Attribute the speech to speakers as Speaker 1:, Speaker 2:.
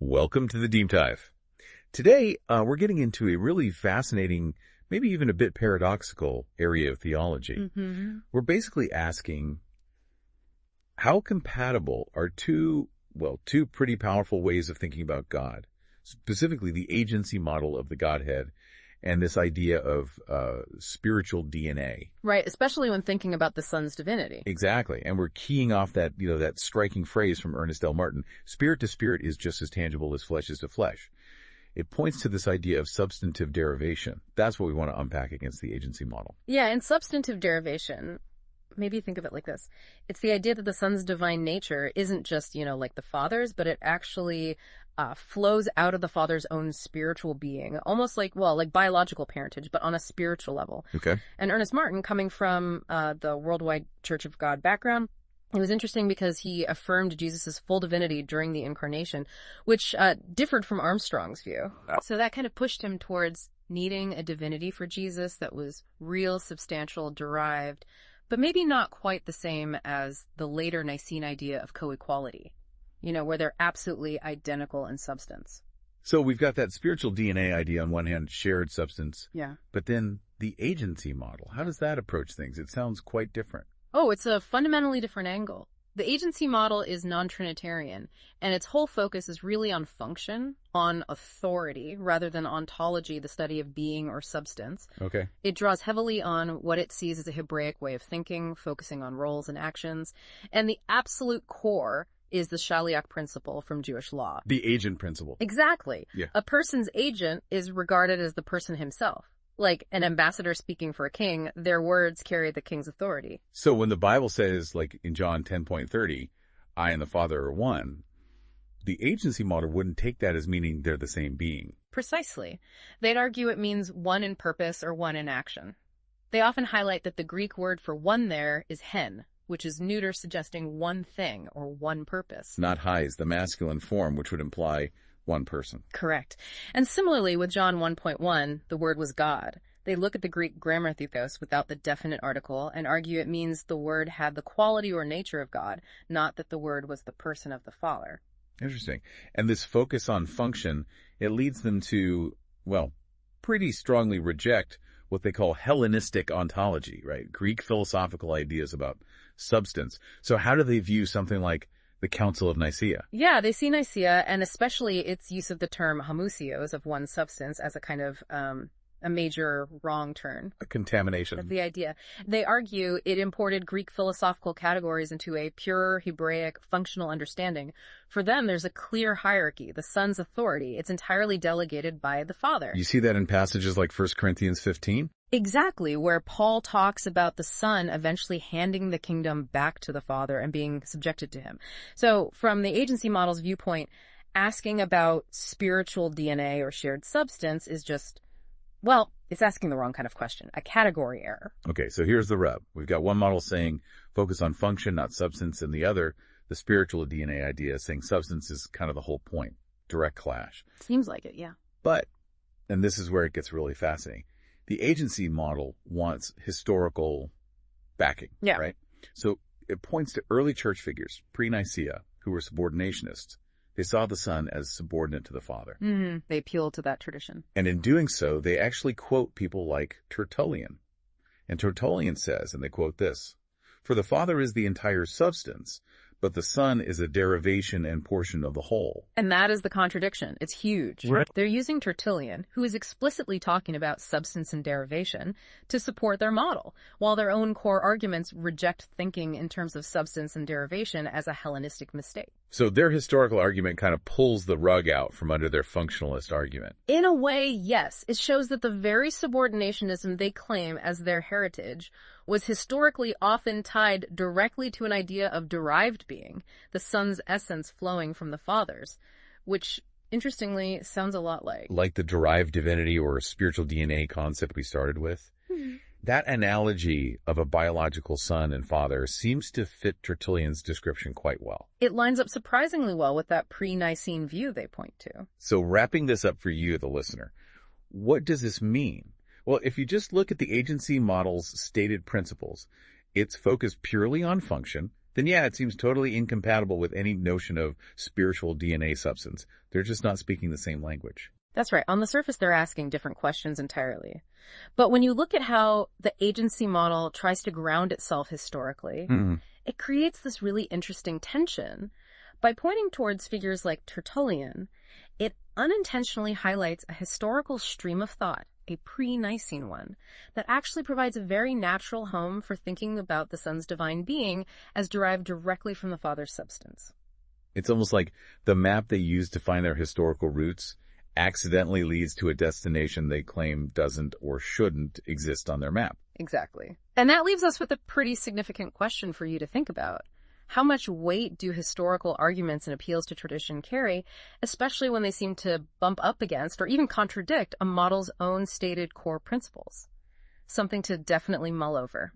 Speaker 1: Welcome to the Deep Dive. Today, we're getting into a really fascinating, maybe even a bit paradoxical area of theology. We're basically asking, how compatible are two pretty powerful ways of thinking about God, specifically the agency model of the Godhead and this idea of spiritual DNA.
Speaker 2: Right, especially when thinking about the Son's divinity.
Speaker 1: Exactly. And we're keying off that, that striking phrase from Ernest L. Spirit to spirit is just as tangible as flesh is to flesh. It points to this idea of substantive derivation. That's what we want to unpack against the agency model.
Speaker 2: Yeah, in substantive derivation, maybe think of it like this. It's the idea that the Son's divine nature isn't just, like the Father's, but it actually flows out of the Father's own spiritual being, almost like biological parentage, but on a spiritual level.
Speaker 1: Okay.
Speaker 2: And Ernest Martin, coming from the Worldwide Church of God background, it was interesting because he affirmed Jesus' full divinity during the incarnation, which differed from Armstrong's view. So that kind of pushed him towards needing a divinity for Jesus that was real, substantial, derived, but maybe not quite the same as the later Nicene idea of co-equality, where they're absolutely identical in substance.
Speaker 1: So we've got that spiritual DNA idea on one hand, shared substance.
Speaker 2: Yeah.
Speaker 1: But then the agency model, how does that approach things? It sounds quite different.
Speaker 2: Oh, it's a fundamentally different angle. The agency model is non-Trinitarian, and its whole focus is really on function, on authority, rather than ontology, the study of being or substance.
Speaker 1: Okay.
Speaker 2: It draws heavily on what it sees as a Hebraic way of thinking, focusing on roles and actions. And the absolute core is the Shaliach principle from Jewish law.
Speaker 1: The agent principle.
Speaker 2: Exactly.
Speaker 1: Yeah.
Speaker 2: A person's agent is regarded as the person himself. Like an ambassador speaking for a king, their words carry the king's authority.
Speaker 1: So when the Bible says, like in John 10:30, I and the Father are one, the agency model wouldn't take that as meaning they're the same being.
Speaker 2: Precisely. They'd argue it means one in purpose or one in action. They often highlight that the Greek word for one there is hen, which is neuter, suggesting one thing or one purpose.
Speaker 1: Not hais, the masculine form, which would imply one person.
Speaker 2: Correct. And similarly with John 1.1, the word was God. They look at the Greek grammaticos without the definite article and argue it means the word had the quality or nature of God, not that the word was the person of the Father.
Speaker 1: Interesting. And this focus on function, it leads them to, pretty strongly reject what they call Hellenistic ontology, right? Greek philosophical ideas about substance. So how do they view something like the Council of Nicaea?
Speaker 2: Yeah, they see Nicaea, and especially its use of the term homoousios, of one substance, as a kind of a major wrong turn.
Speaker 1: A contamination.
Speaker 2: That's the idea. They argue it imported Greek philosophical categories into a pure Hebraic functional understanding. For them, there's a clear hierarchy. The Son's authority, it's entirely delegated by the Father.
Speaker 1: You see that in passages like 1 Corinthians 15?
Speaker 2: Exactly, where Paul talks about the Son eventually handing the kingdom back to the Father and being subjected to him. So from the agency model's viewpoint, asking about spiritual DNA or shared substance is just, it's asking the wrong kind of question, a category error.
Speaker 1: Okay, so here's the rub. We've got one model saying focus on function, not substance, and the other, the spiritual DNA idea, saying substance is kind of the whole point. Direct clash.
Speaker 2: Seems like it, yeah.
Speaker 1: But, and this is where it gets really fascinating, the agency model wants historical backing,
Speaker 2: yeah.
Speaker 1: Right? So it points to early church figures, pre-Nicaea, who were subordinationists. They saw the Son as subordinate to the Father.
Speaker 2: Mm-hmm. They appealed to that tradition.
Speaker 1: And in doing so, they actually quote people like Tertullian. And Tertullian says, and they quote this, "For the Father is the entire substance, but the Son is a derivation and portion of the whole."
Speaker 2: And that is the contradiction. It's huge.
Speaker 1: Right.
Speaker 2: They're using Tertullian, who is explicitly talking about substance and derivation, to support their model, while their own core arguments reject thinking in terms of substance and derivation as a Hellenistic mistake.
Speaker 1: So their historical argument kind of pulls the rug out from under their functionalist argument.
Speaker 2: In a way, yes. It shows that the very subordinationism they claim as their heritage was historically often tied directly to an idea of derived being, the Son's essence flowing from the Father's, which, interestingly, sounds a lot like
Speaker 1: the derived divinity or spiritual DNA concept we started with. That analogy of a biological son and father seems to fit Tertullian's description quite well.
Speaker 2: It lines up surprisingly well with that pre-Nicene view they point to.
Speaker 1: So wrapping this up for you, the listener, what does this mean? Well, if you just look at the agency model's stated principles, it's focused purely on function, then yeah, it seems totally incompatible with any notion of spiritual DNA substance. They're just not speaking the same language.
Speaker 2: That's right. On the surface, they're asking different questions entirely. But when you look at how the agency model tries to ground itself historically, it creates this really interesting tension. By pointing towards figures like Tertullian, it unintentionally highlights a historical stream of thought, a pre-Nicene one, that actually provides a very natural home for thinking about the Son's divine being as derived directly from the Father's substance.
Speaker 1: It's almost like the map they use to find their historical roots accidentally leads to a destination they claim doesn't or shouldn't exist on their map.
Speaker 2: Exactly. And that leaves us with a pretty significant question for you to think about. How much weight do historical arguments and appeals to tradition carry, especially when they seem to bump up against or even contradict a model's own stated core principles? Something to definitely mull over.